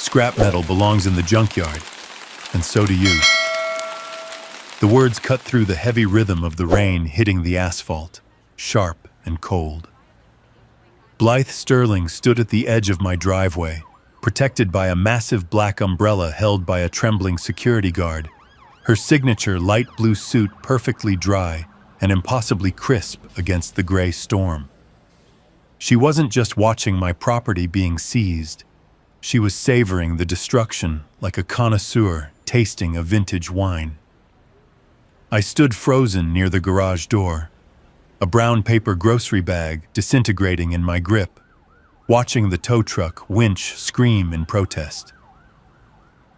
Scrap metal belongs in the junkyard, and so do you. The words cut through the heavy rhythm of the rain hitting the asphalt, sharp and cold. Blythe Sterling stood at the edge of my driveway, protected by a massive black umbrella held by a trembling security guard, her signature light blue suit perfectly dry and impossibly crisp against the gray storm. She wasn't just watching my property being seized. She was savoring the destruction like a connoisseur tasting a vintage wine. I stood frozen near the garage door, a brown paper grocery bag disintegrating in my grip, watching the tow truck winch scream in protest.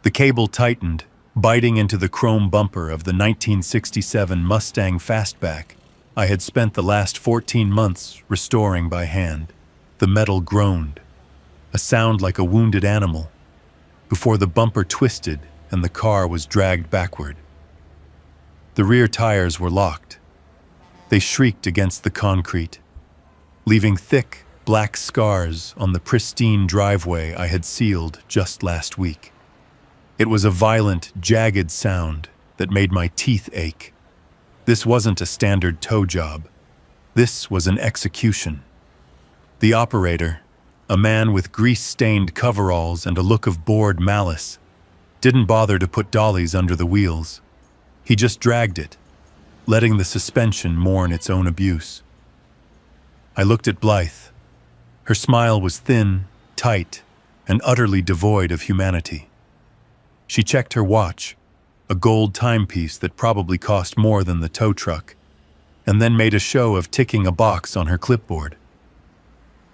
The cable tightened, biting into the chrome bumper of the 1967 Mustang Fastback I had spent the last 14 months restoring by hand. The metal groaned, a sound like a wounded animal, before the bumper twisted and the car was dragged backward. The rear tires were locked. They shrieked against the concrete, leaving thick, black scars on the pristine driveway I had sealed just last week. It was a violent, jagged sound that made my teeth ache. This wasn't a standard tow job. This was an execution. The operator, a man with grease-stained coveralls and a look of bored malice, didn't bother to put dollies under the wheels. He just dragged it, letting the suspension mourn its own abuse. I looked at Blythe. Her smile was thin, tight, and utterly devoid of humanity. She checked her watch, a gold timepiece that probably cost more than the tow truck, and then made a show of ticking a box on her clipboard.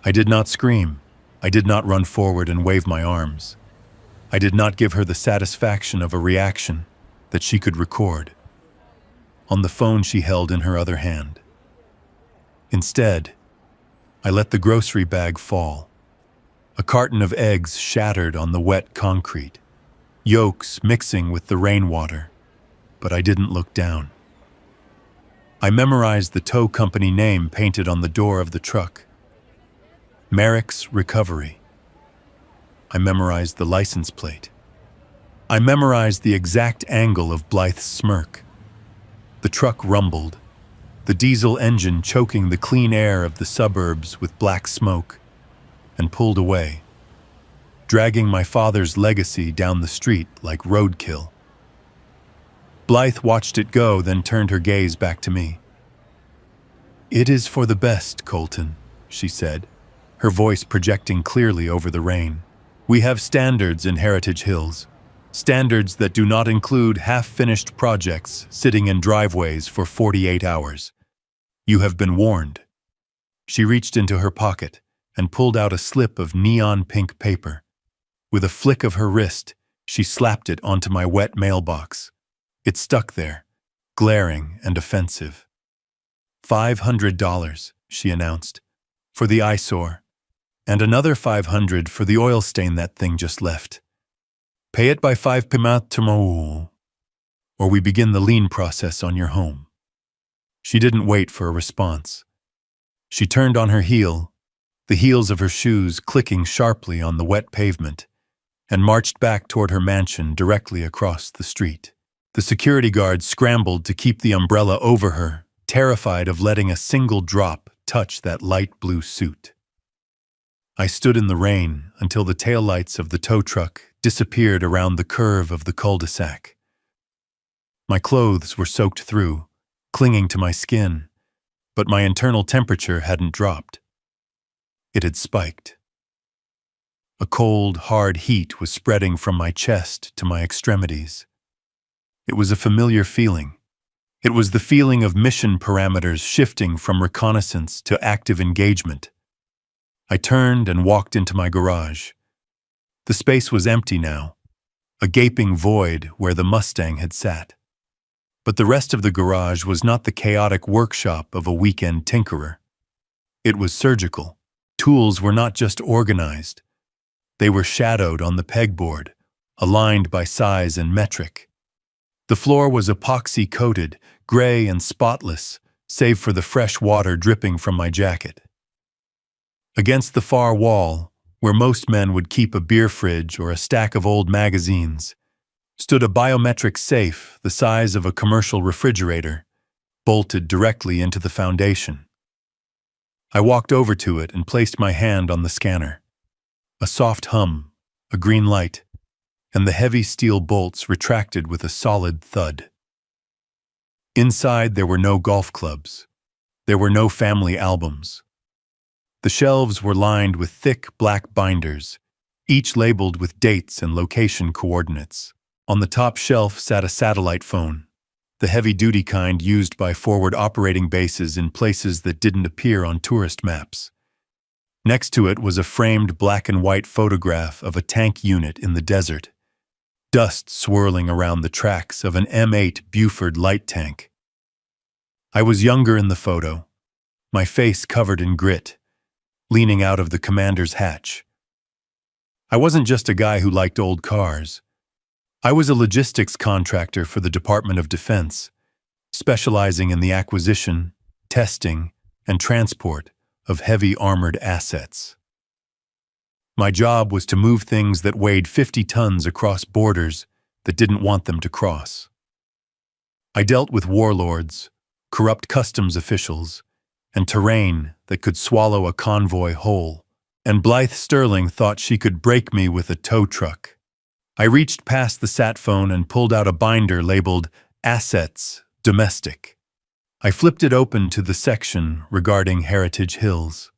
I did not scream. I did not run forward and wave my arms. I did not give her the satisfaction of a reaction that she could record on the phone she held in her other hand. Instead, I let the grocery bag fall. A carton of eggs shattered on the wet concrete, yolks mixing with the rainwater, but I didn't look down. I memorized the tow company name painted on the door of the truck. Merrick's Recovery. I memorized the license plate. I memorized the exact angle of Blythe's smirk. The truck rumbled, the diesel engine choking the clean air of the suburbs with black smoke, and pulled away, dragging my father's legacy down the street like roadkill. Blythe watched it go, then turned her gaze back to me. "It is for the best, Colton," she said, her voice projecting clearly over the rain. "We have standards in Heritage Hills. Standards that do not include half-finished projects sitting in driveways for 48 hours. You have been warned." She reached into her pocket and pulled out a slip of neon pink paper. With a flick of her wrist, she slapped it onto my wet mailbox. It stuck there, glaring and offensive. $500, she announced, for the eyesore, and another $500 for the oil stain that thing just left. Pay it by 5 p.m. tomorrow, or we begin the lien process on your home. She didn't wait for a response. She turned on her heel, the heels of her shoes clicking sharply on the wet pavement, and marched back toward her mansion directly across the street. The security guard scrambled to keep the umbrella over her, terrified of letting a single drop touch that light blue suit. I stood in the rain until the taillights of the tow truck disappeared around the curve of the cul-de-sac. My clothes were soaked through, clinging to my skin, but my internal temperature hadn't dropped. It had spiked. A cold, hard heat was spreading from my chest to my extremities. It was a familiar feeling. It was the feeling of mission parameters shifting from reconnaissance to active engagement. I turned and walked into my garage. The space was empty now, a gaping void where the Mustang had sat. But the rest of the garage was not the chaotic workshop of a weekend tinkerer. It was surgical. Tools were not just organized. They were shadowed on the pegboard, aligned by size and metric. The floor was epoxy-coated, gray and spotless, save for the fresh water dripping from my jacket. Against the far wall, where most men would keep a beer fridge or a stack of old magazines, stood a biometric safe the size of a commercial refrigerator, bolted directly into the foundation. I walked over to it and placed my hand on the scanner. A soft hum, a green light, and the heavy steel bolts retracted with a solid thud. Inside there were no golf clubs. There were no family albums. The shelves were lined with thick black binders, each labeled with dates and location coordinates. On the top shelf sat a satellite phone, the heavy-duty kind used by forward operating bases in places that didn't appear on tourist maps. Next to it was a framed black and white photograph of a tank unit in the desert, dust swirling around the tracks of an M8 Buford light tank. I was younger in the photo, my face covered in grit, leaning out of the commander's hatch. I wasn't just a guy who liked old cars. I was a logistics contractor for the Department of Defense, specializing in the acquisition, testing, and transport of heavy armored assets. My job was to move things that weighed 50 tons across borders that didn't want them to cross. I dealt with warlords, corrupt customs officials, and terrain that could swallow a convoy whole, and Blythe Sterling thought she could break me with a tow truck. I reached past the sat phone and pulled out a binder labeled Assets Domestic. I flipped it open to the section regarding Heritage Hills.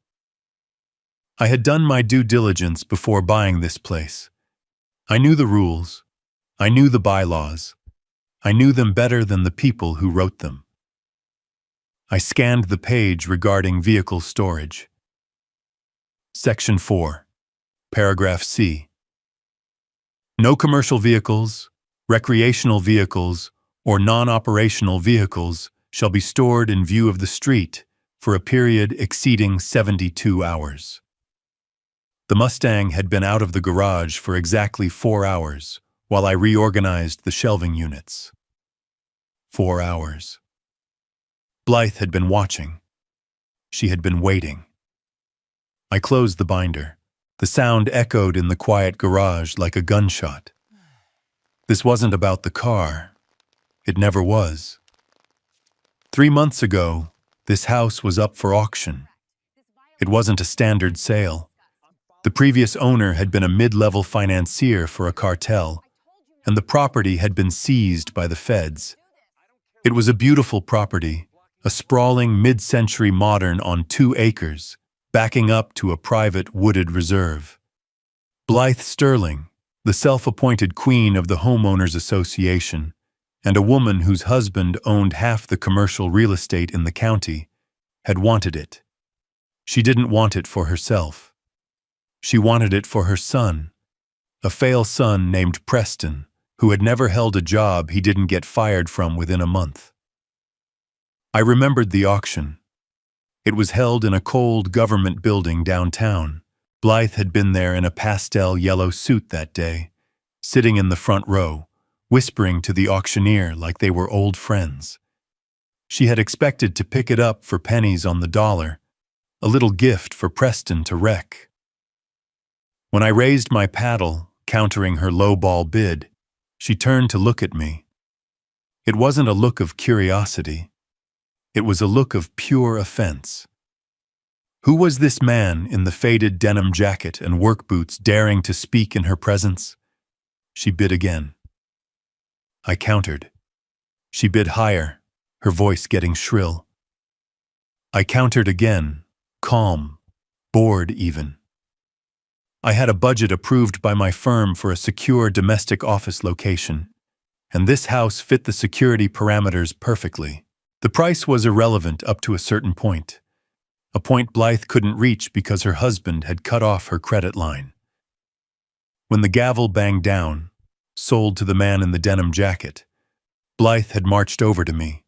I had done my due diligence before buying this place. I knew the rules. I knew the bylaws. I knew them better than the people who wrote them. I scanned the page regarding vehicle storage. Section 4, Paragraph C. No commercial vehicles, recreational vehicles, or non-operational vehicles shall be stored in view of the street for a period exceeding 72 hours. The Mustang had been out of the garage for exactly 4 hours while I reorganized the shelving units. 4 hours. Blythe had been watching. She had been waiting. I closed the binder. The sound echoed in the quiet garage like a gunshot. This wasn't about the car. It never was. 3 months ago, this house was up for auction. It wasn't a standard sale. The previous owner had been a mid-level financier for a cartel, and the property had been seized by the feds. It was a beautiful property, a sprawling mid-century modern on 2 acres, backing up to a private wooded reserve. Blythe Sterling, the self-appointed queen of the Homeowners Association, and a woman whose husband owned half the commercial real estate in the county, had wanted it. She didn't want it for herself. She wanted it for her son, a fail son named Preston, who had never held a job he didn't get fired from within a month. I remembered the auction. It was held in a cold government building downtown. Blythe had been there in a pastel yellow suit that day, sitting in the front row, whispering to the auctioneer like they were old friends. She had expected to pick it up for pennies on the dollar, a little gift for Preston to wreck. When I raised my paddle, countering her low-ball bid, she turned to look at me. It wasn't a look of curiosity. It was a look of pure offense. Who was this man in the faded denim jacket and work boots daring to speak in her presence? She bid again. I countered. She bid higher, her voice getting shrill. I countered again, calm, bored even. I had a budget approved by my firm for a secure domestic office location, and this house fit the security parameters perfectly. The price was irrelevant up to a certain point, a point Blythe couldn't reach because her husband had cut off her credit line. When the gavel banged down, sold to the man in the denim jacket, Blythe had marched over to me.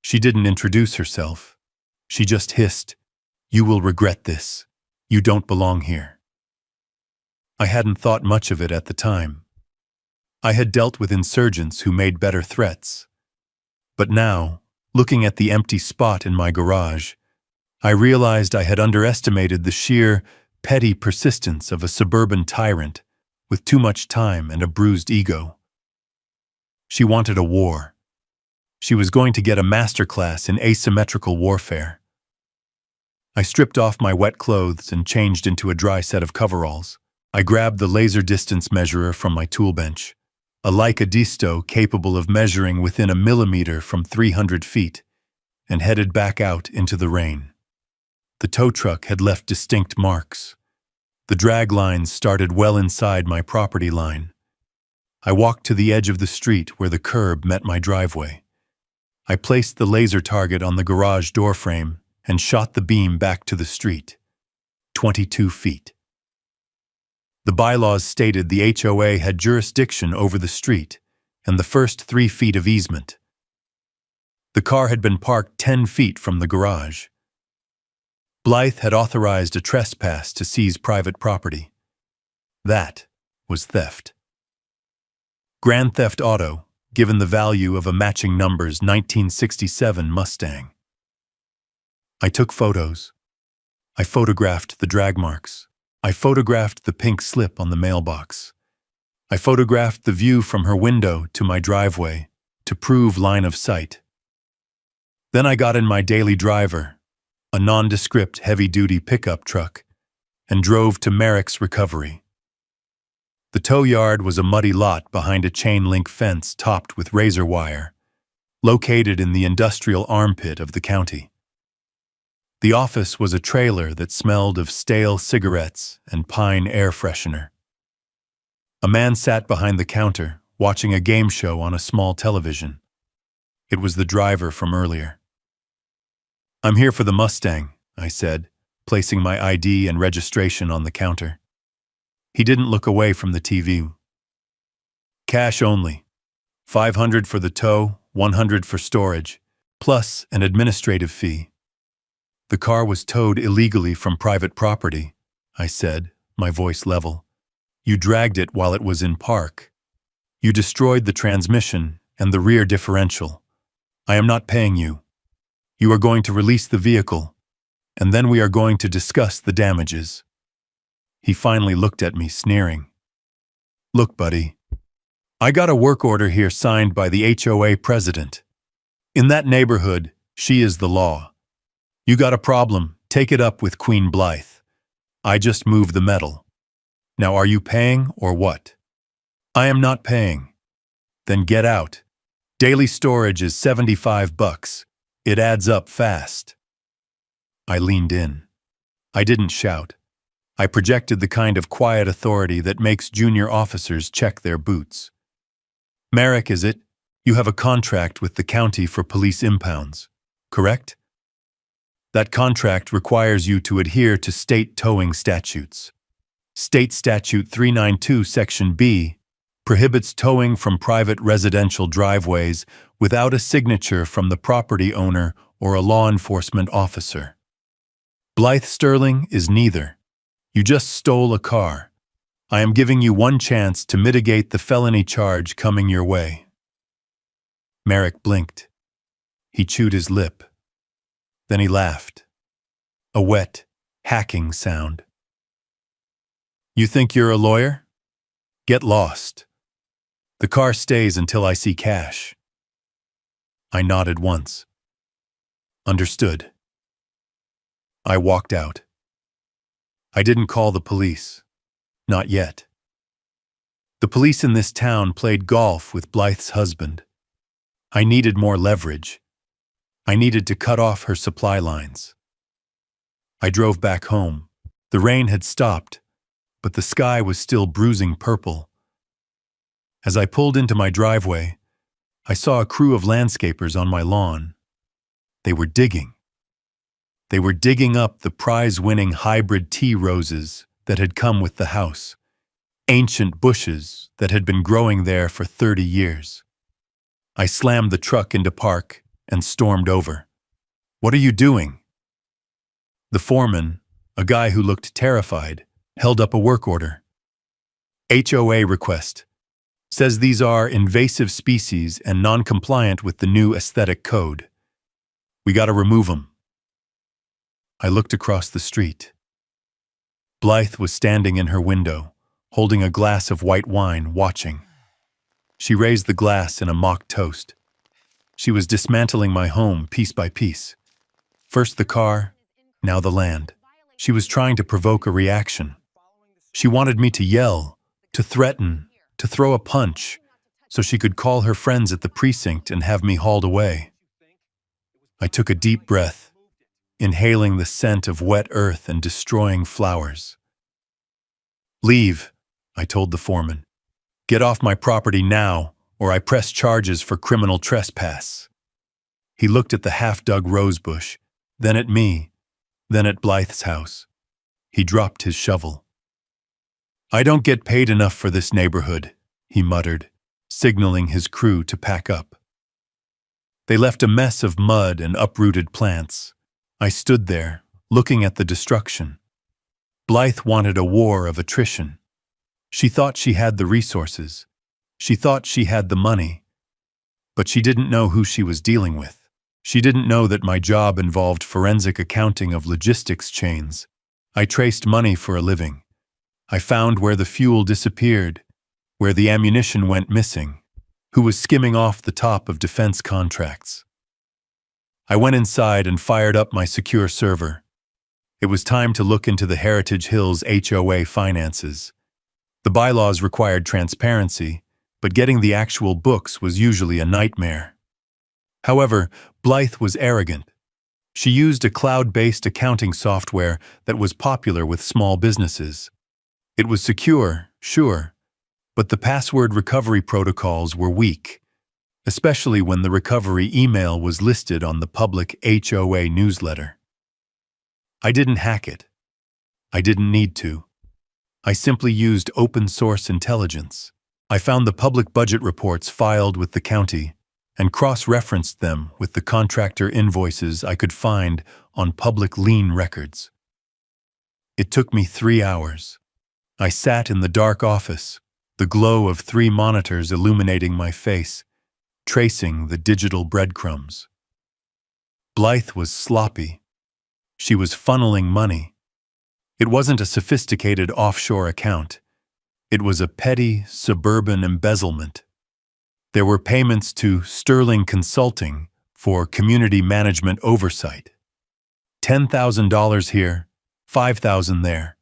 She didn't introduce herself. She just hissed, "You will regret this. You don't belong here." I hadn't thought much of it at the time. I had dealt with insurgents who made better threats. But now, looking at the empty spot in my garage, I realized I had underestimated the sheer petty persistence of a suburban tyrant with too much time and a bruised ego. She wanted a war. She was going to get a masterclass in asymmetrical warfare. I stripped off my wet clothes and changed into a dry set of coveralls. I grabbed the laser distance measurer from my tool bench, a Leica Disto capable of measuring within a millimeter from 300 feet, and headed back out into the rain. The tow truck had left distinct marks. The drag lines started well inside my property line. I walked to the edge of the street where the curb met my driveway. I placed the laser target on the garage door frame and shot the beam back to the street. 22 feet. The bylaws stated the HOA had jurisdiction over the street and the first 3 feet of easement. The car had been parked 10 feet from the garage. Blythe had authorized a trespass to seize private property. That was theft. Grand Theft Auto, given the value of a matching numbers 1967 Mustang. I took photos. I photographed the drag marks. I photographed the pink slip on the mailbox. I photographed the view from her window to my driveway to prove line of sight. Then I got in my daily driver, a nondescript heavy-duty pickup truck, and drove to Merrick's Recovery. The tow yard was a muddy lot behind a chain-link fence topped with razor wire, located in the industrial armpit of the county. The office was a trailer that smelled of stale cigarettes and pine air freshener. A man sat behind the counter, watching a game show on a small television. It was the driver from earlier. "I'm here for the Mustang," I said, placing my ID and registration on the counter. He didn't look away from the TV. "Cash only. $500 for the tow, $100 for storage, plus an administrative fee." "The car was towed illegally from private property," I said, my voice level. "You dragged it while it was in park. You destroyed the transmission and the rear differential. I am not paying you. You are going to release the vehicle, and then we are going to discuss the damages." He finally looked at me, sneering. "Look, buddy, I got a work order here signed by the HOA president. In that neighborhood, she is the law. You got a problem, take it up with Queen Blythe. I just moved the metal. Now are you paying or what?" "I am not paying." "Then get out. Daily storage is $75. It adds up fast." I leaned in. I didn't shout. I projected the kind of quiet authority that makes junior officers check their boots. "Merrick, is it? You have a contract with the county for police impounds, correct? That contract requires you to adhere to state towing statutes. State Statute 392, Section B, prohibits towing from private residential driveways without a signature from the property owner or a law enforcement officer. Blythe Sterling is neither. You just stole a car. I am giving you one chance to mitigate the felony charge coming your way." Merrick blinked. He chewed his lip. Then he laughed. A wet, hacking sound. "You think you're a lawyer? Get lost. The car stays until I see cash." I nodded once. "Understood." I walked out. I didn't call the police. Not yet. The police in this town played golf with Blythe's husband. I needed more leverage. I needed to cut off her supply lines. I drove back home. The rain had stopped, but the sky was still bruising purple. As I pulled into my driveway, I saw a crew of landscapers on my lawn. They were digging. They were digging up the prize-winning hybrid tea roses that had come with the house, ancient bushes that had been growing there for 30 years. I slammed the truck into park and stormed over. "What are you doing?" The foreman, a guy who looked terrified, held up a work order. "HOA request. Says these are invasive species and non-compliant with the new aesthetic code. We gotta remove them." I looked across the street. Blythe was standing in her window, holding a glass of white wine, watching. She raised the glass in a mock toast. She was dismantling my home piece by piece. First the car, now the land. She was trying to provoke a reaction. She wanted me to yell, to threaten, to throw a punch, so she could call her friends at the precinct and have me hauled away. I took a deep breath, inhaling the scent of wet earth and destroying flowers. "Leave," I told the foreman. "Get off my property now, or I press charges for criminal trespass." He looked at the half-dug rosebush, then at me, then at Blythe's house. He dropped his shovel. "I don't get paid enough for this neighborhood," he muttered, signaling his crew to pack up. They left a mess of mud and uprooted plants. I stood there, looking at the destruction. Blythe wanted a war of attrition. She thought she had the resources. She thought she had the money. But she didn't know who she was dealing with. She didn't know that my job involved forensic accounting of logistics chains. I traced money for a living. I found where the fuel disappeared, where the ammunition went missing, who was skimming off the top of defense contracts. I went inside and fired up my secure server. It was time to look into the Heritage Hills HOA finances. The bylaws required transparency, but getting the actual books was usually a nightmare. However, Blythe was arrogant. She used a cloud-based accounting software that was popular with small businesses. It was secure, sure, but the password recovery protocols were weak, especially when the recovery email was listed on the public HOA newsletter. I didn't hack it. I didn't need to. I simply used open-source intelligence. I found the public budget reports filed with the county and cross-referenced them with the contractor invoices I could find on public lien records. It took me 3 hours. I sat in the dark office, the glow of 3 monitors illuminating my face, tracing the digital breadcrumbs. Blythe was sloppy. She was funneling money. It wasn't a sophisticated offshore account. It was a petty, suburban embezzlement. There were payments to Sterling Consulting for community management oversight. $10,000 here, $5,000 there.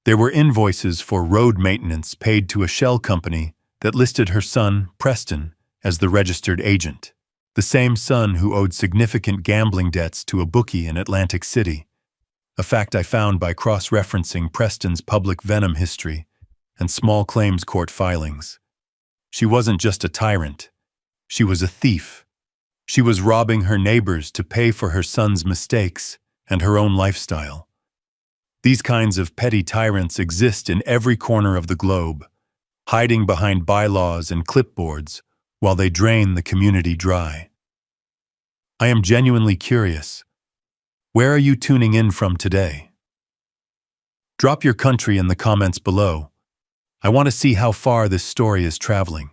There were invoices for road maintenance paid to a shell company that listed her son, Preston, as the registered agent, the same son who owed significant gambling debts to a bookie in Atlantic City, a fact I found by cross-referencing Preston's public venom history and small claims court filings. She wasn't just a tyrant. She was a thief. She was robbing her neighbors to pay for her son's mistakes and her own lifestyle. These kinds of petty tyrants exist in every corner of the globe, hiding behind bylaws and clipboards while they drain the community dry. I am genuinely curious. Where are you tuning in from today? Drop your country in the comments below. I want to see how far this story is traveling.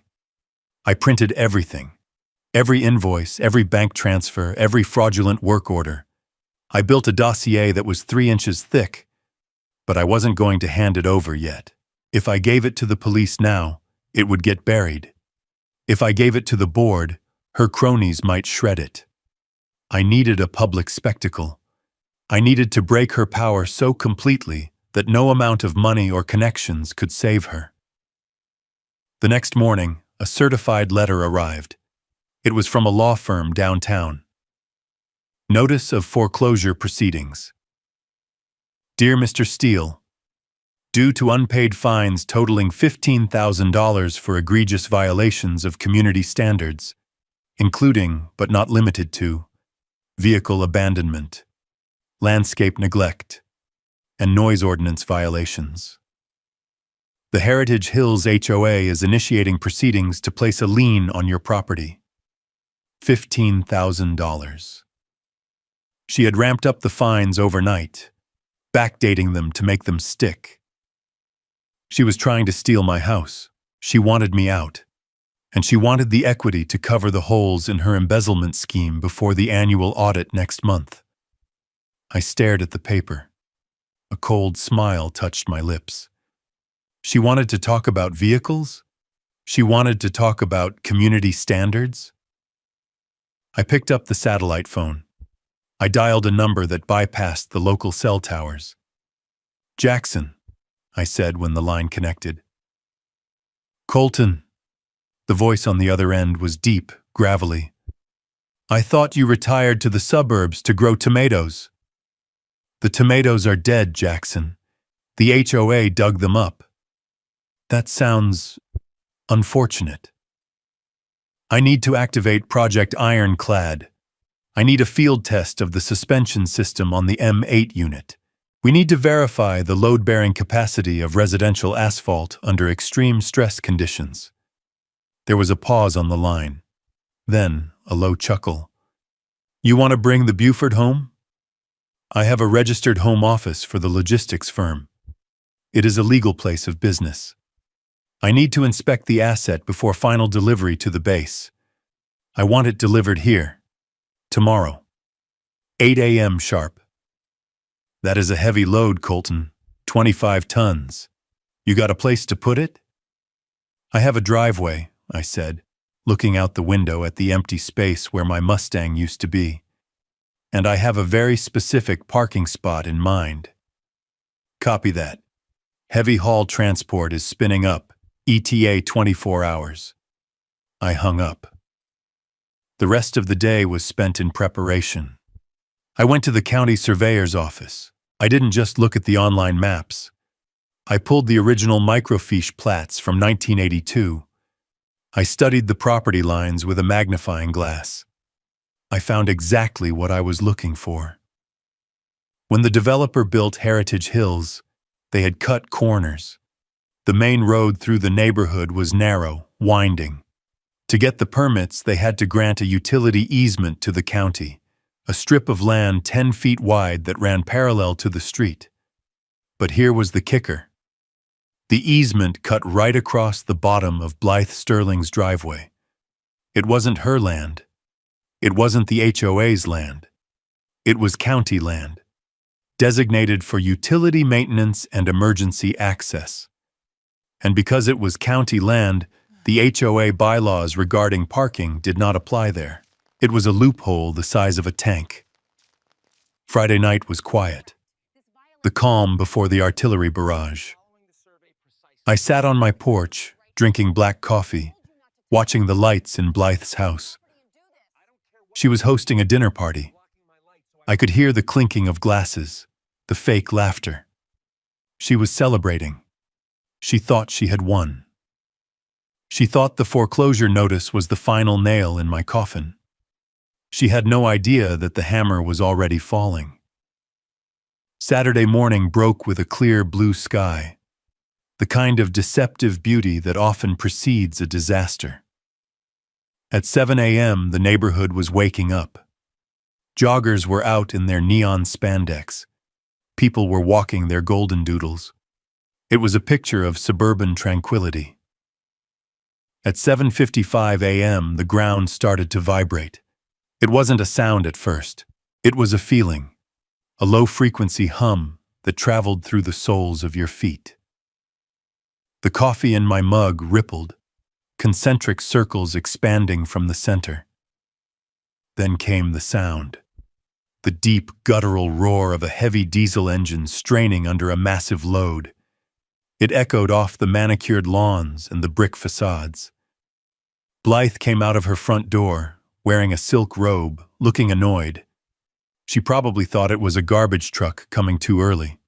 I printed everything. Every invoice, every bank transfer, every fraudulent work order. I built a dossier that was 3 inches thick, but I wasn't going to hand it over yet. If I gave it to the police now, it would get buried. If I gave it to the board, her cronies might shred it. I needed a public spectacle. I needed to break her power so completely that no amount of money or connections could save her. The next morning, a certified letter arrived. It was from a law firm downtown. Notice of foreclosure proceedings. Dear Mr. Steele, due to unpaid fines totaling $15,000 for egregious violations of community standards, including, but not limited to, vehicle abandonment, landscape neglect, and noise ordinance violations. The Heritage Hills HOA is initiating proceedings to place a lien on your property. $15,000. She had ramped up the fines overnight, backdating them to make them stick. She was trying to steal my house. She wanted me out. And she wanted the equity to cover the holes in her embezzlement scheme before the annual audit next month. I stared at the paper. A cold smile touched my lips. She wanted to talk about vehicles? She wanted to talk about community standards? I picked up the satellite phone. I dialed a number that bypassed the local cell towers. "Jackson," I said when the line connected. "Colton." The voice on the other end was deep, gravelly. "I thought you retired to the suburbs to grow tomatoes." "The tomatoes are dead, Jackson. The HOA dug them up." "That sounds unfortunate." "I need to activate Project Ironclad. I need a field test of the suspension system on the M8 unit. We need to verify the load-bearing capacity of residential asphalt under extreme stress conditions." There was a pause on the line. Then, a low chuckle. "You want to bring the Buford home?" "I have a registered home office for the logistics firm. It is a legal place of business. I need to inspect the asset before final delivery to the base. I want it delivered here. Tomorrow. 8 a.m. sharp." "That is a heavy load, Colton. 25 tons. You got a place to put it?" "I have a driveway," I said, looking out the window at the empty space where my Mustang used to be. "And I have a very specific parking spot in mind." "Copy that. Heavy haul transport is spinning up, ETA 24 hours. I hung up. The rest of the day was spent in preparation. I went to the county surveyor's office. I didn't just look at the online maps. I pulled the original microfiche plats from 1982. I studied the property lines with a magnifying glass. I found exactly what I was looking for. When the developer built Heritage Hills, they had cut corners. The main road through the neighborhood was narrow, winding. To get the permits, they had to grant a utility easement to the county, a strip of land 10 feet wide that ran parallel to the street. But here was the kicker. The easement cut right across the bottom of Blythe Sterling's driveway. It wasn't her land. It wasn't the HOA's land. It was county land, designated for utility maintenance and emergency access. And because it was county land, the HOA bylaws regarding parking did not apply there. It was a loophole the size of a tank. Friday night was quiet, the calm before the artillery barrage. I sat on my porch, drinking black coffee, watching the lights in Blythe's house. She was hosting a dinner party. I could hear the clinking of glasses, the fake laughter. She was celebrating. She thought she had won. She thought the foreclosure notice was the final nail in my coffin. She had no idea that the hammer was already falling. Saturday morning broke with a clear blue sky, the kind of deceptive beauty that often precedes a disaster. At 7 a.m., the neighborhood was waking up. Joggers were out in their neon spandex. People were walking their golden doodles. It was a picture of suburban tranquility. At 7:55 a.m., the ground started to vibrate. It wasn't a sound at first. It was a feeling, a low-frequency hum that traveled through the soles of your feet. The coffee in my mug rippled, concentric circles expanding from the center. Then came the sound, the deep, guttural roar of a heavy diesel engine straining under a massive load. It echoed off the manicured lawns and the brick facades. Blythe came out of her front door, wearing a silk robe, looking annoyed. She probably thought it was a garbage truck coming too early.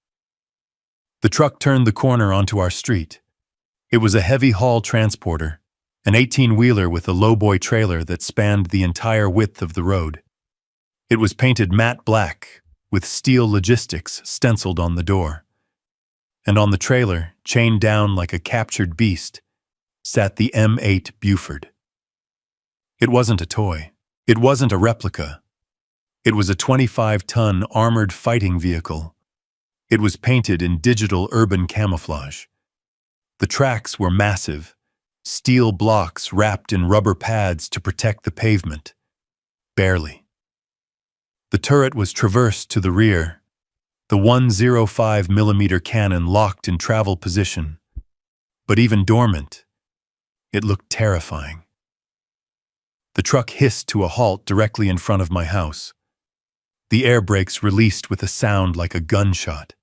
The truck turned the corner onto our street. It was a heavy haul transporter, an 18-wheeler with a lowboy trailer that spanned the entire width of the road. It was painted matte black, with steel logistics stenciled on the door. And on the trailer, chained down like a captured beast, sat the M8 Buford. It wasn't a toy. It wasn't a replica. It was a 25-ton armored fighting vehicle. It was painted in digital urban camouflage. The tracks were massive, steel blocks wrapped in rubber pads to protect the pavement. Barely. The turret was traversed to the rear. the 105mm cannon locked in travel position. But even dormant, it looked terrifying. The truck hissed to a halt directly in front of my house. The air brakes released with a sound like a gunshot.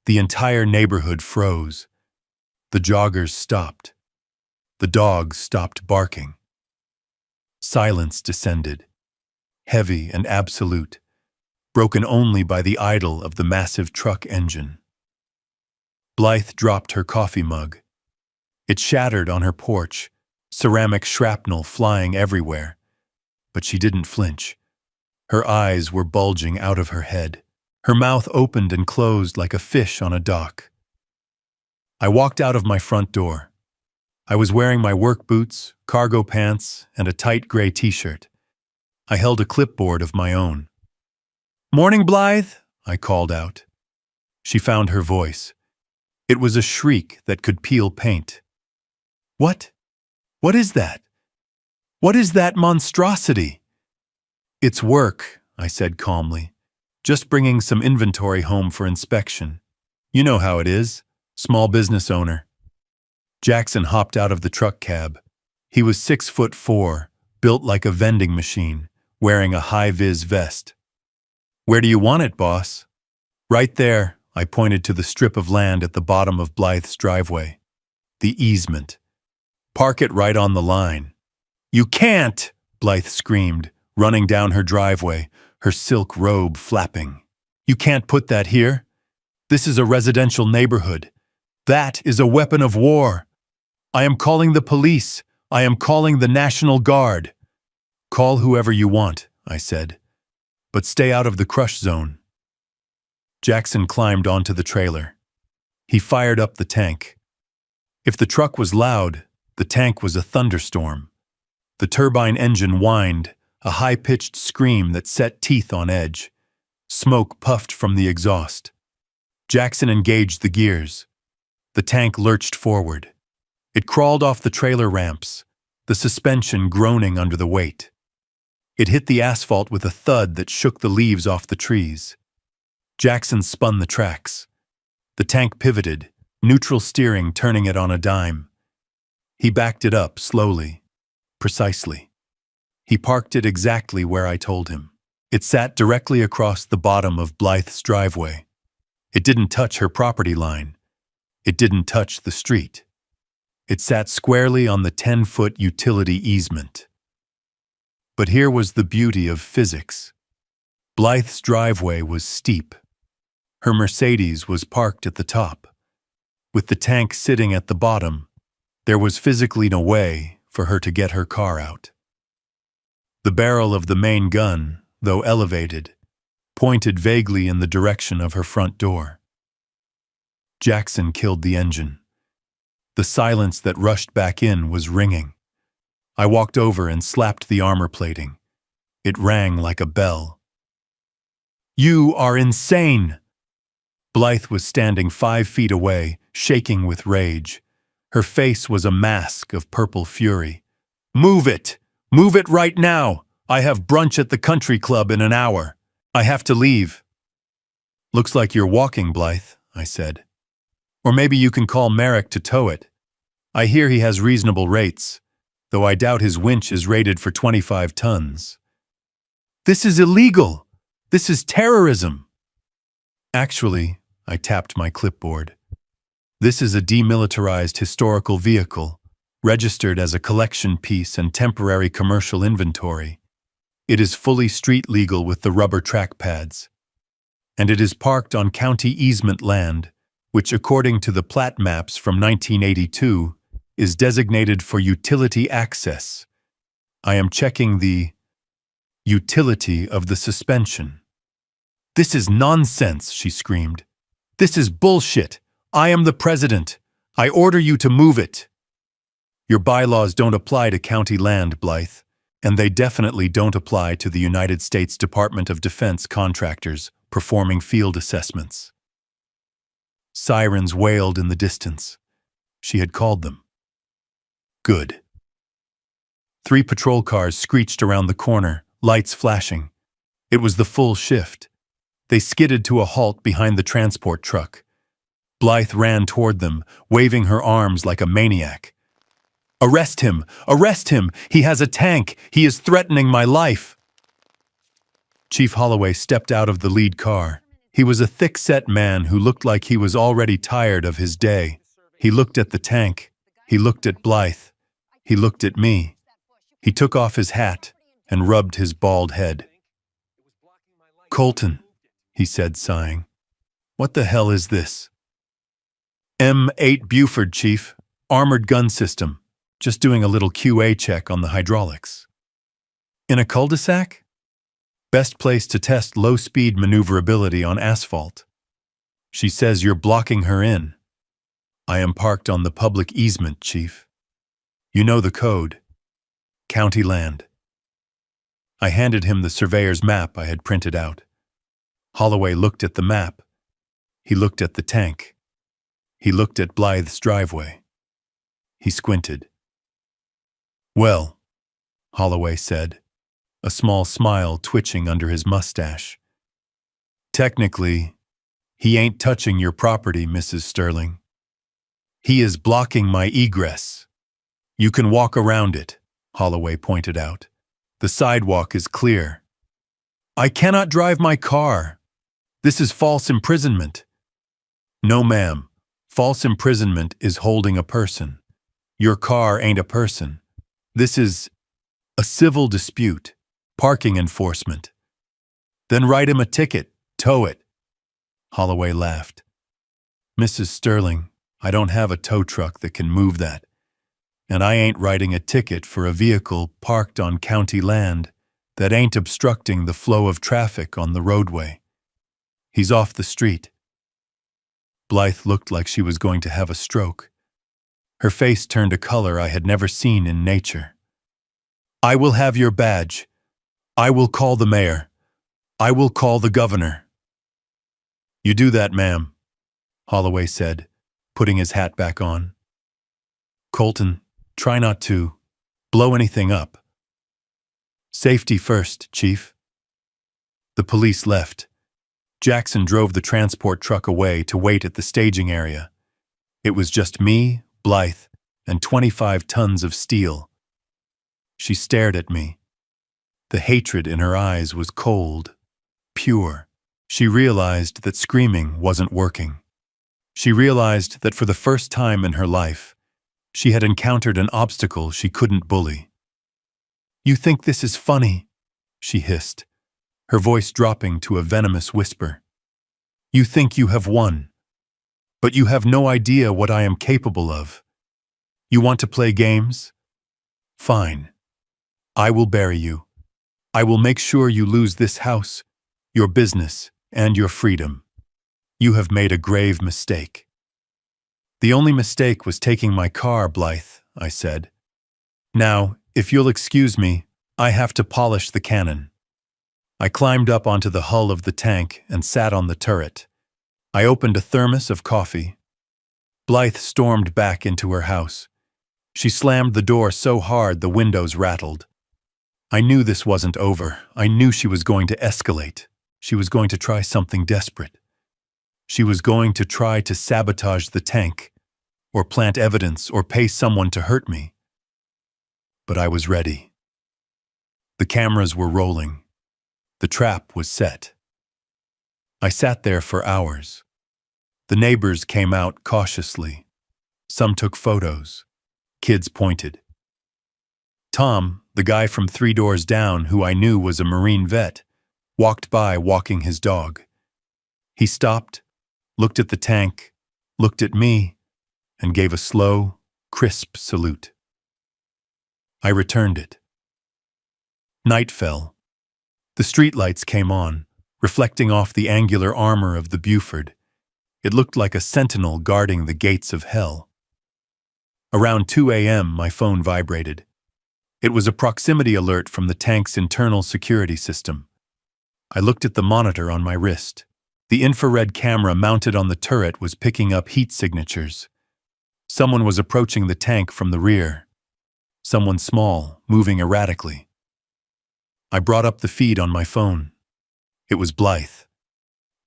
The entire neighborhood froze. The joggers stopped. The dogs stopped barking. Silence descended, heavy and absolute, broken only by the idle of the massive truck engine. Blythe dropped her coffee mug. It shattered on her porch, ceramic shrapnel flying everywhere. But she didn't flinch. Her eyes were bulging out of her head. Her mouth opened and closed like a fish on a dock. I walked out of my front door. I was wearing my work boots, cargo pants, and a tight gray t-shirt. I held a clipboard of my own. "Morning, Blythe," I called out. She found her voice. It was a shriek that could peel paint. "What? What is that? What is that monstrosity?" "It's work," I said calmly. "Just bringing some inventory home for inspection. You know how it is, small business owner." Jackson hopped out of the truck cab. He was 6'4", built like a vending machine, wearing a high-vis vest. "Where do you want it, boss?" "Right there," I pointed to the strip of land at the bottom of Blythe's driveway. "The easement. Park it right on the line." "You can't!" Blythe screamed, running down her driveway, her silk robe flapping. "You can't put that here. This is a residential neighborhood. That is a weapon of war. I am calling the police. I am calling the National Guard." "Call whoever you want," I said, "but stay out of the crush zone." Jackson climbed onto the trailer. He fired up the tank. If the truck was loud, the tank was a thunderstorm. The turbine engine whined, a high-pitched scream that set teeth on edge. Smoke puffed from the exhaust. Jackson engaged the gears. The tank lurched forward. It crawled off the trailer ramps, the suspension groaning under the weight. It hit the asphalt with a thud that shook the leaves off the trees. Jackson spun the tracks. The tank pivoted, neutral steering turning it on a dime. He backed it up slowly, precisely. He parked it exactly where I told him. It sat directly across the bottom of Blythe's driveway. It didn't touch her property line. It didn't touch the street. It sat squarely on the 10-foot utility easement. But here was the beauty of physics. Blythe's driveway was steep. Her Mercedes was parked at the top. With the tank sitting at the bottom, there was physically no way for her to get her car out. The barrel of the main gun, though elevated, pointed vaguely in the direction of her front door. Jackson killed the engine. The silence that rushed back in was ringing. I walked over and slapped the armor plating. It rang like a bell. "You are insane!" Blythe was standing 5 feet away, shaking with rage. Her face was a mask of purple fury. "Move it! Move it right now! I have brunch at the country club in an hour. I have to leave." "Looks like you're walking, Blythe," I said. "Or maybe you can call Merrick to tow it. I hear he has reasonable rates, though I doubt his winch is rated for 25 tons. "This is illegal! This is terrorism!" "Actually," I tapped my clipboard, "this is a demilitarized historical vehicle, registered as a collection piece and temporary commercial inventory. It is fully street legal with the rubber track pads. And it is parked on county easement land, which according to the plat maps from 1982, is designated for utility access. I am checking the utility of the suspension." "This is nonsense," she screamed. "This is bullshit. I am the president. I order you to move it." "Your bylaws don't apply to county land, Blythe, and they definitely don't apply to the United States Department of Defense contractors performing field assessments." Sirens wailed in the distance. She had called them. Good. 3 patrol cars screeched around the corner, lights flashing. It was the full shift. They skidded to a halt behind the transport truck. Blythe ran toward them, waving her arms like a maniac. "Arrest him! Arrest him! He has a tank! He is threatening my life!" Chief Holloway stepped out of the lead car. He was a thick-set man who looked like he was already tired of his day. He looked at the tank. He looked at Blythe. He looked at me. He took off his hat and rubbed his bald head. "Colton," he said, sighing. "What the hell is this?" "M8 Buford, Chief. Armored gun system. Just doing a little QA check on the hydraulics." "In a cul-de-sac?" "Best place to test low-speed maneuverability on asphalt." "She says you're blocking her in." "I am parked on the public easement, Chief." "You know the code." "County land." I handed him the surveyor's map I had printed out. Holloway looked at the map. He looked at the tank. He looked at Blythe's driveway. He squinted. "Well," Holloway said, a small smile twitching under his mustache. "Technically, he ain't touching your property, Mrs. Sterling. He is blocking my egress. You can walk around it," Holloway pointed out. "The sidewalk is clear." "I cannot drive my car. This is false imprisonment." "No, ma'am. False imprisonment is holding a person. Your car ain't a person. This is a civil dispute, parking enforcement." "Then write him a ticket, tow it." Holloway laughed. "Mrs. Sterling, I don't have a tow truck that can move that. And I ain't writing a ticket for a vehicle parked on county land that ain't obstructing the flow of traffic on the roadway. He's off the street." Blythe looked like she was going to have a stroke. Her face turned a color I had never seen in nature. "I will have your badge. I will call the mayor. I will call the governor." "You do that, ma'am," Holloway said, putting his hat back on. "Colton, try not to blow anything up." "Safety first, Chief." The police left. Jackson drove the transport truck away to wait at the staging area. It was just me, Blythe, and 25 tons of steel. She stared at me. The hatred in her eyes was cold, pure. She realized that screaming wasn't working. She realized that for the first time in her life, she had encountered an obstacle she couldn't bully. "You think this is funny?" she hissed, her voice dropping to a venomous whisper. "You think you have won. But you have no idea what I am capable of. You want to play games? Fine. I will bury you. I will make sure you lose this house, your business, and your freedom. You have made a grave mistake." "The only mistake was taking my car, Blythe," I said. "Now, if you'll excuse me, I have to polish the cannon." I climbed up onto the hull of the tank and sat on the turret. I opened a thermos of coffee. Blythe stormed back into her house. She slammed the door so hard the windows rattled. I knew this wasn't over. I knew she was going to escalate. She was going to try something desperate. She was going to try to sabotage the tank, or plant evidence, or pay someone to hurt me. But I was ready. The cameras were rolling. The trap was set. I sat there for hours. The neighbors came out cautiously. Some took photos. Kids pointed. Tom, the guy from 3 doors down who I knew was a Marine vet, walked by walking his dog. He stopped, looked at the tank, looked at me, and gave a slow, crisp salute. I returned it. Night fell. The streetlights came on, reflecting off the angular armor of the Buford. It looked like a sentinel guarding the gates of hell. Around 2 a.m., my phone vibrated. It was a proximity alert from the tank's internal security system. I looked at the monitor on my wrist. The infrared camera mounted on the turret was picking up heat signatures. Someone was approaching the tank from the rear. Someone small, moving erratically. I brought up the feed on my phone. It was Blythe.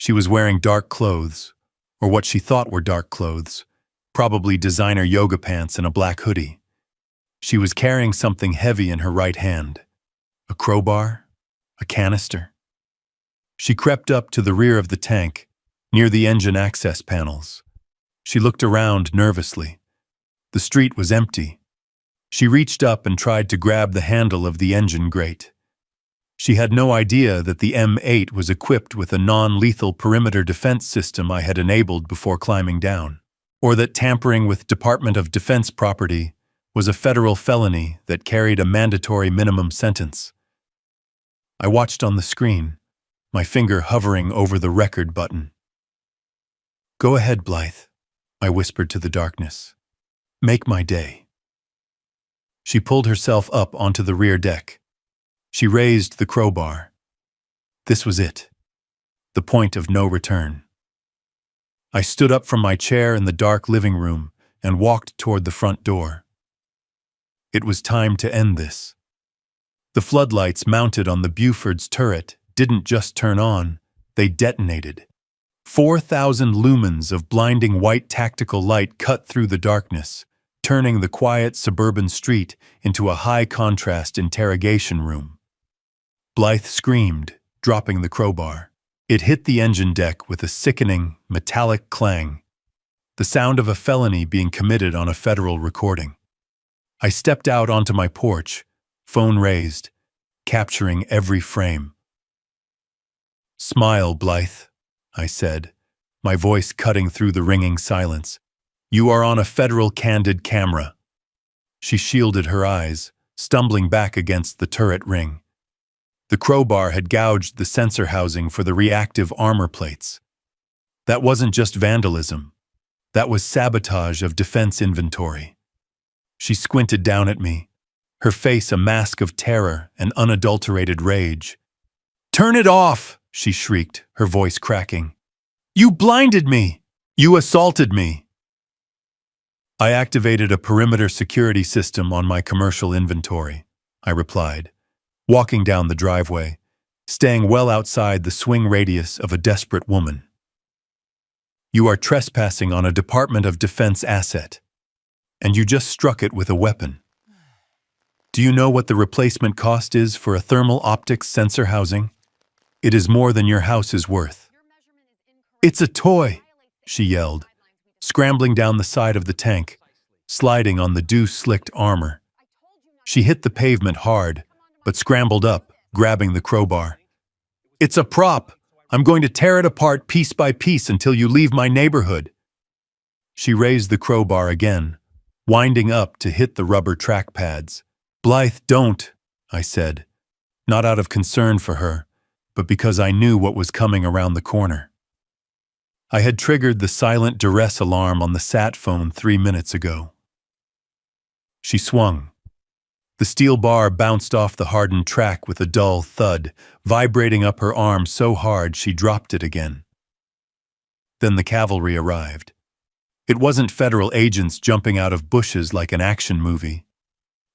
She was wearing dark clothes, or what she thought were dark clothes, probably designer yoga pants and a black hoodie. She was carrying something heavy in her right hand. A crowbar? A canister? She crept up to the rear of the tank, near the engine access panels. She looked around nervously. The street was empty. She reached up and tried to grab the handle of the engine grate. She had no idea that the M8 was equipped with a non-lethal perimeter defense system I had enabled before climbing down, or that tampering with Department of Defense property was a federal felony that carried a mandatory minimum sentence. I watched on the screen, my finger hovering over the record button. "Go ahead, Blythe," I whispered to the darkness. "Make my day." She pulled herself up onto the rear deck. She raised the crowbar. This was it, the point of no return. I stood up from my chair in the dark living room and walked toward the front door. It was time to end this. The floodlights mounted on the Buford's turret didn't just turn on, they detonated. 4,000 lumens of blinding white tactical light cut through the darkness, turning the quiet suburban street into a high-contrast interrogation room. Blythe screamed, dropping the crowbar. It hit the engine deck with a sickening, metallic clang, the sound of a felony being committed on a federal recording. I stepped out onto my porch, phone raised, capturing every frame. "Smile, Blythe," I said, my voice cutting through the ringing silence. "You are on a federal candid camera." She shielded her eyes, stumbling back against the turret ring. The crowbar had gouged the sensor housing for the reactive armor plates. That wasn't just vandalism. That was sabotage of defense inventory. She squinted down at me, her face a mask of terror and unadulterated rage. "Turn it off!" she shrieked, her voice cracking. "You blinded me! You assaulted me!" "I activated a perimeter security system on my commercial inventory," I replied, walking down the driveway, staying well outside the swing radius of a desperate woman. "You are trespassing on a Department of Defense asset, and you just struck it with a weapon. Do you know what the replacement cost is for a thermal optics sensor housing? It is more than your house is worth." "It's a toy," she yelled, scrambling down the side of the tank, sliding on the dew-slicked armor. She hit the pavement hard, but scrambled up, grabbing the crowbar. "It's a prop. I'm going to tear it apart piece by piece until you leave my neighborhood." She raised the crowbar again, winding up to hit the rubber track pads. "Blythe, don't," I said, not out of concern for her, but because I knew what was coming around the corner. I had triggered the silent duress alarm on the sat phone 3 minutes ago. She swung. The steel bar bounced off the hardened track with a dull thud, vibrating up her arm so hard she dropped it again. Then the cavalry arrived. It wasn't federal agents jumping out of bushes like an action movie.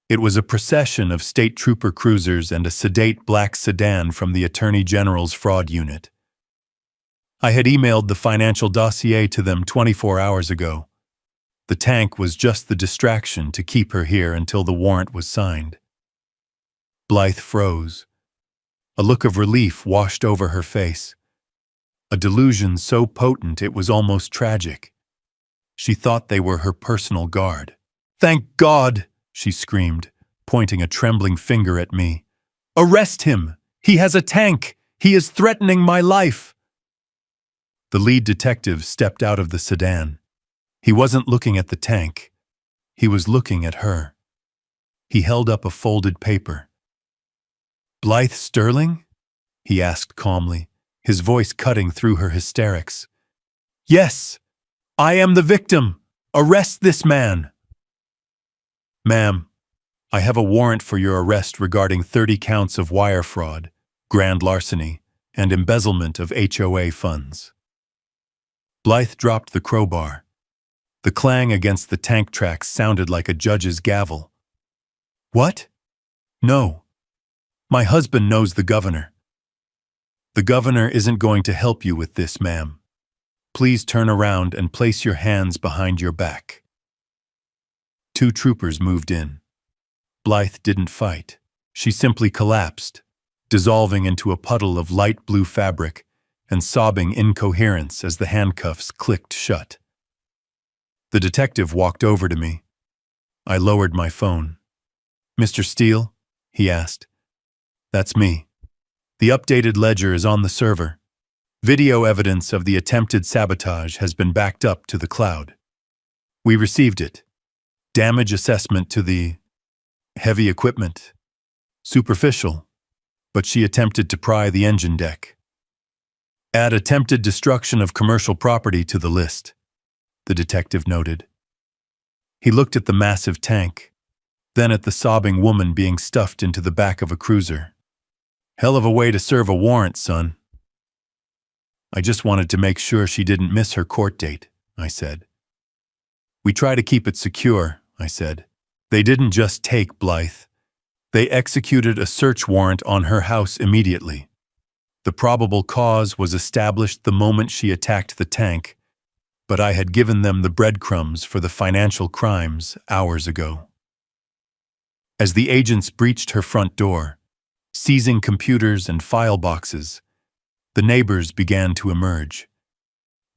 It was a procession of state trooper cruisers and a sedate black sedan from the Attorney General's fraud unit. I had emailed the financial dossier to them 24 hours ago. The tank was just the distraction to keep her here until the warrant was signed. Blythe froze. A look of relief washed over her face. A delusion so potent it was almost tragic. She thought they were her personal guard. "Thank God!" she screamed, pointing a trembling finger at me. "Arrest him! He has a tank! He is threatening my life!" The lead detective stepped out of the sedan. He wasn't looking at the tank. He was looking at her. He held up a folded paper. "Blythe Sterling?" he asked calmly, his voice cutting through her hysterics. "Yes, I am the victim. Arrest this man." "Ma'am, I have a warrant for your arrest regarding 30 counts of wire fraud, grand larceny, and embezzlement of HOA funds." Blythe dropped the crowbar. The clang against the tank tracks sounded like a judge's gavel. "What? No. My husband knows the governor." The governor isn't going to help you with this, ma'am. Please turn around and place your hands behind your back. 2 troopers moved in. Blythe didn't fight. She simply collapsed, dissolving into a puddle of light blue fabric and sobbing incoherence as the handcuffs clicked shut. The detective walked over to me. I lowered my phone. "Mr. Steele?" he asked. "That's me. The updated ledger is on the server. Video evidence of the attempted sabotage has been backed up to the cloud. We received it. Damage assessment to the heavy equipment. Superficial, but she attempted to pry the engine deck. Add attempted destruction of commercial property to the list," the detective noted. He looked at the massive tank, then at the sobbing woman being stuffed into the back of a cruiser. "Hell of a way to serve a warrant, son." "I just wanted to make sure she didn't miss her court date," I said. "We try to keep it secure," I said. "They didn't just take Blythe. They executed a search warrant on her house immediately. The probable cause was established the moment she attacked the tank, but I had given them the breadcrumbs for the financial crimes hours ago." As the agents breached her front door, seizing computers and file boxes, the neighbors began to emerge.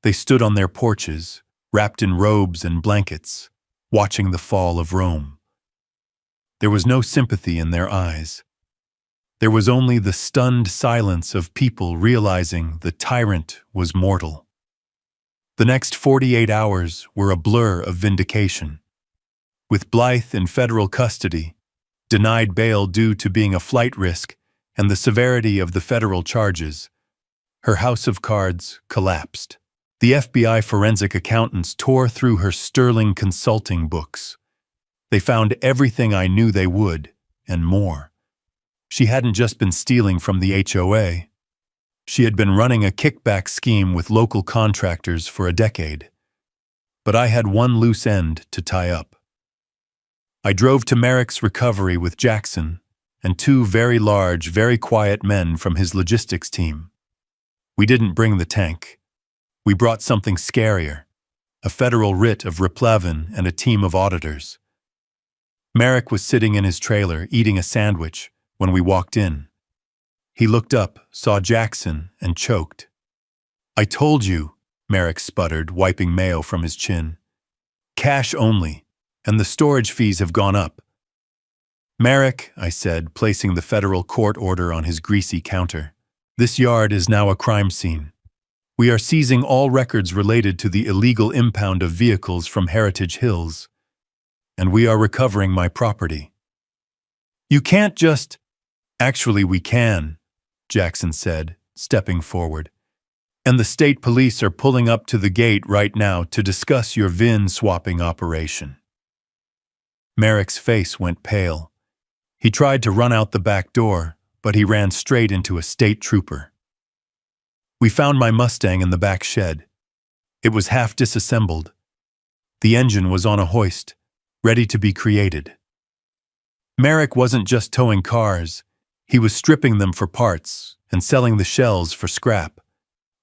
They stood on their porches, wrapped in robes and blankets, watching the fall of Rome. There was no sympathy in their eyes. There was only the stunned silence of people realizing the tyrant was mortal. The next 48 hours were a blur of vindication. With Blythe in federal custody, denied bail due to being a flight risk and the severity of the federal charges, her house of cards collapsed. The FBI forensic accountants tore through her sterling consulting books. They found everything I knew they would, and more. She hadn't just been stealing from the HOA. She had been running a kickback scheme with local contractors for a decade. But I had one loose end to tie up. I drove to Merrick's recovery with Jackson and 2 very large, very quiet men from his logistics team. We didn't bring the tank. We brought something scarier, a federal writ of replevin and a team of auditors. Merrick was sitting in his trailer eating a sandwich when we walked in. He looked up, saw Jackson, and choked. "I told you," Merrick sputtered, wiping mayo from his chin. "Cash only, and the storage fees have gone up." "Merrick," I said, placing the federal court order on his greasy counter, "this yard is now a crime scene. We are seizing all records related to the illegal impound of vehicles from Heritage Hills, and we are recovering my property." "You can't just—" "Actually, we can," Jackson said, stepping forward. "And the state police are pulling up to the gate right now to discuss your VIN swapping operation." Merrick's face went pale. He tried to run out the back door, but he ran straight into a state trooper. We found my Mustang in the back shed. It was half disassembled. The engine was on a hoist, ready to be created. Merrick wasn't just towing cars. He was stripping them for parts and selling the shells for scrap.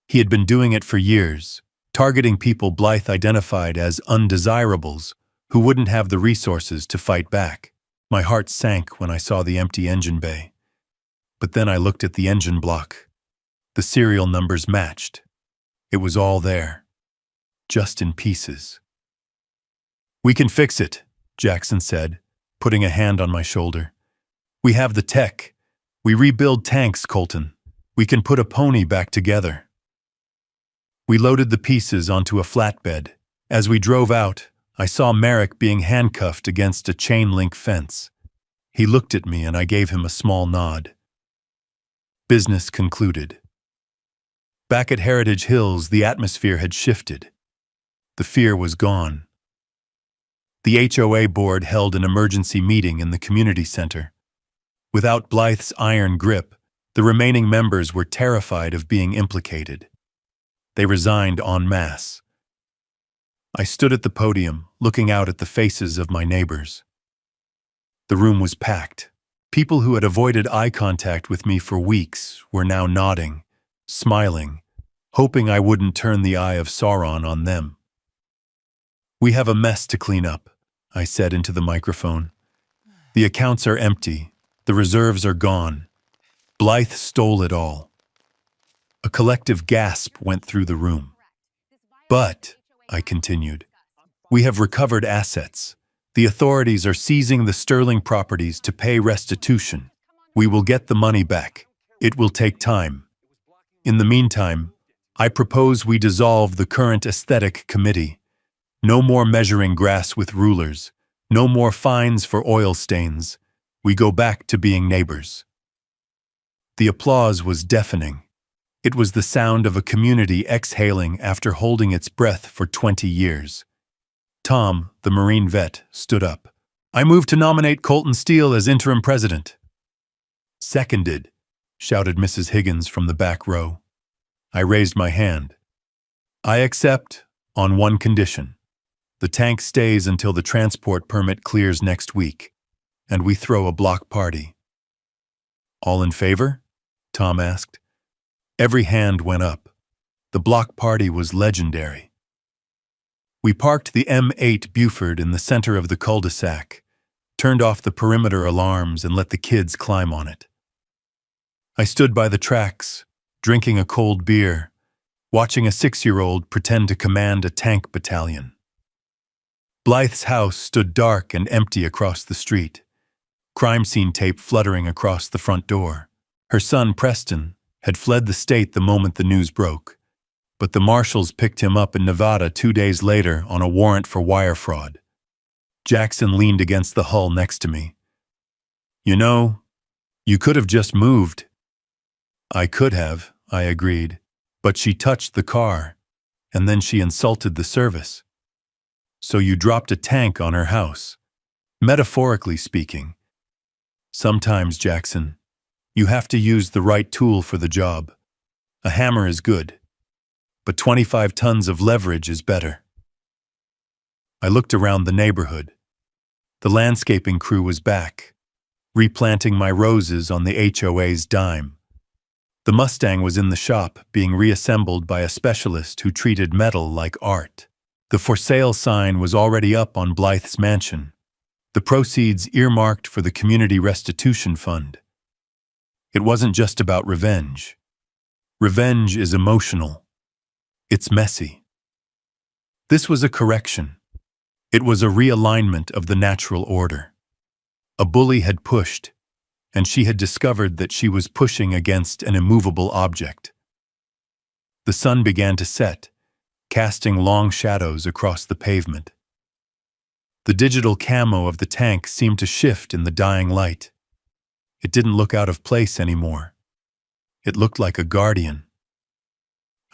He had been doing it for years, targeting people Blythe identified as undesirables who wouldn't have the resources to fight back. My heart sank when I saw the empty engine bay. But then I looked at the engine block. The serial numbers matched. It was all there, just in pieces. "We can fix it," Jackson said, putting a hand on my shoulder. "We have the tech. We rebuild tanks, Colton. We can put a pony back together." We loaded the pieces onto a flatbed. As we drove out, I saw Merrick being handcuffed against a chain-link fence. He looked at me and I gave him a small nod. Business concluded. Back at Heritage Hills, the atmosphere had shifted. The fear was gone. The HOA board held an emergency meeting in the community center. Without Blythe's iron grip, the remaining members were terrified of being implicated. They resigned en masse. I stood at the podium, looking out at the faces of my neighbors. The room was packed. People who had avoided eye contact with me for weeks were now nodding, smiling, hoping I wouldn't turn the eye of Sauron on them. "We have a mess to clean up," I said into the microphone. "The accounts are empty. The reserves are gone. Blythe stole it all." A collective gasp went through the room. "But," I continued, "we have recovered assets. The authorities are seizing the Sterling properties to pay restitution. We will get the money back. It will take time. In the meantime, I propose we dissolve the current aesthetic committee. No more measuring grass with rulers. No more fines for oil stains. We go back to being neighbors." The applause was deafening. It was the sound of a community exhaling after holding its breath for 20 years. Tom, the Marine vet, stood up. "I move to nominate Colton Steele as interim president." "Seconded," shouted Mrs. Higgins from the back row. I raised my hand. "I accept, on one condition. The tank stays until the transport permit clears next week, and we throw a block party." "All in favor?" Tom asked. Every hand went up. The block party was legendary. We parked the M8 Buford in the center of the cul-de-sac, turned off the perimeter alarms, and let the kids climb on it. I stood by the tracks, drinking a cold beer, watching a 6-year-old pretend to command a tank battalion. Blythe's house stood dark and empty across the street, crime scene tape fluttering across the front door. Her son, Preston, had fled the state the moment the news broke, but the marshals picked him up in Nevada 2 days later on a warrant for wire fraud. Jackson leaned against the hull next to me. "You know, you could have just moved." "I could have," I agreed, "but she touched the car, and then she insulted the service. So you dropped a tank on her house, metaphorically speaking. Sometimes, Jackson, you have to use the right tool for the job. A hammer is good, but 25 tons of leverage is better." I looked around the neighborhood. The landscaping crew was back, replanting my roses on the HOA's dime. The Mustang was in the shop, being reassembled by a specialist who treated metal like art. The for sale sign was already up on Blythe's mansion, the proceeds earmarked for the Community Restitution Fund. It wasn't just about revenge. Revenge is emotional. It's messy. This was a correction. It was a realignment of the natural order. A bully had pushed, and she had discovered that she was pushing against an immovable object. The sun began to set, casting long shadows across the pavement. The digital camo of the tank seemed to shift in the dying light. It didn't look out of place anymore. It looked like a guardian.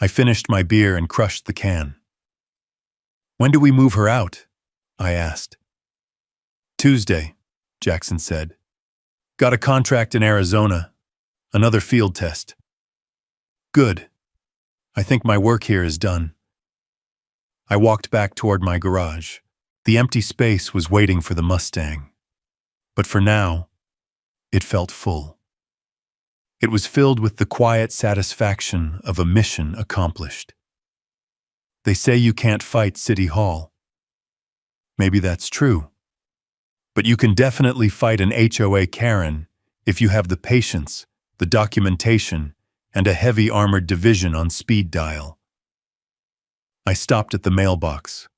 I finished my beer and crushed the can. "When do we move her out?" I asked. "Tuesday," Jackson said. "Got a contract in Arizona. Another field test." "Good. I think my work here is done." I walked back toward my garage. The empty space was waiting for the Mustang. But for now, it felt full. It was filled with the quiet satisfaction of a mission accomplished. They say you can't fight City Hall. Maybe that's true. But you can definitely fight an HOA Karen if you have the patience, the documentation, and a heavy armored division on speed dial. I stopped at the mailbox.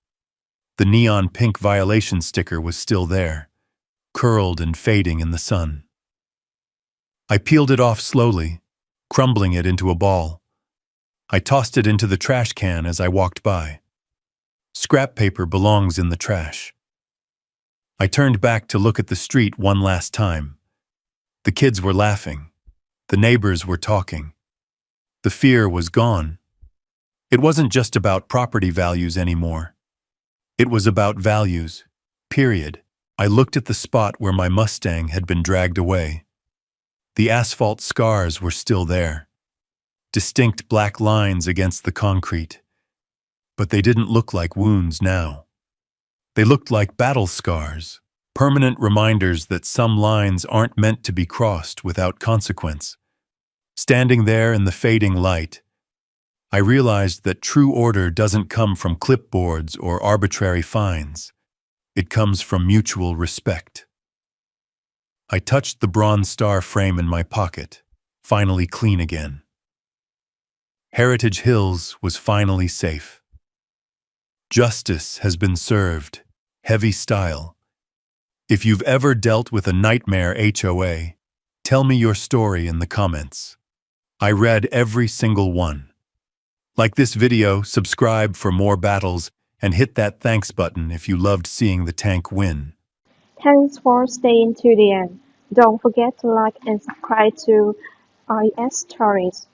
The neon pink violation sticker was still there, curled and fading in the sun. I peeled it off slowly, crumbling it into a ball. I tossed it into the trash can as I walked by. Scrap paper belongs in the trash. I turned back to look at the street one last time. The kids were laughing. The neighbors were talking. The fear was gone. It wasn't just about property values anymore. It was about values, period. I looked at the spot where my Mustang had been dragged away. The asphalt scars were still there, distinct black lines against the concrete. But they didn't look like wounds now. They looked like battle scars, permanent reminders that some lines aren't meant to be crossed without consequence. Standing there in the fading light, I realized that true order doesn't come from clipboards or arbitrary fines. It comes from mutual respect. I touched the Bronze Star frame in my pocket, finally clean again. Heritage Hills was finally safe. Justice has been served, heavy style. If you've ever dealt with a nightmare HOA, tell me your story in the comments. I read every single one. Like this video, subscribe for more battles, and hit that thanks button if you loved seeing the tank win. Thanks for staying to the end. Don't forget to like and subscribe to IS Stories.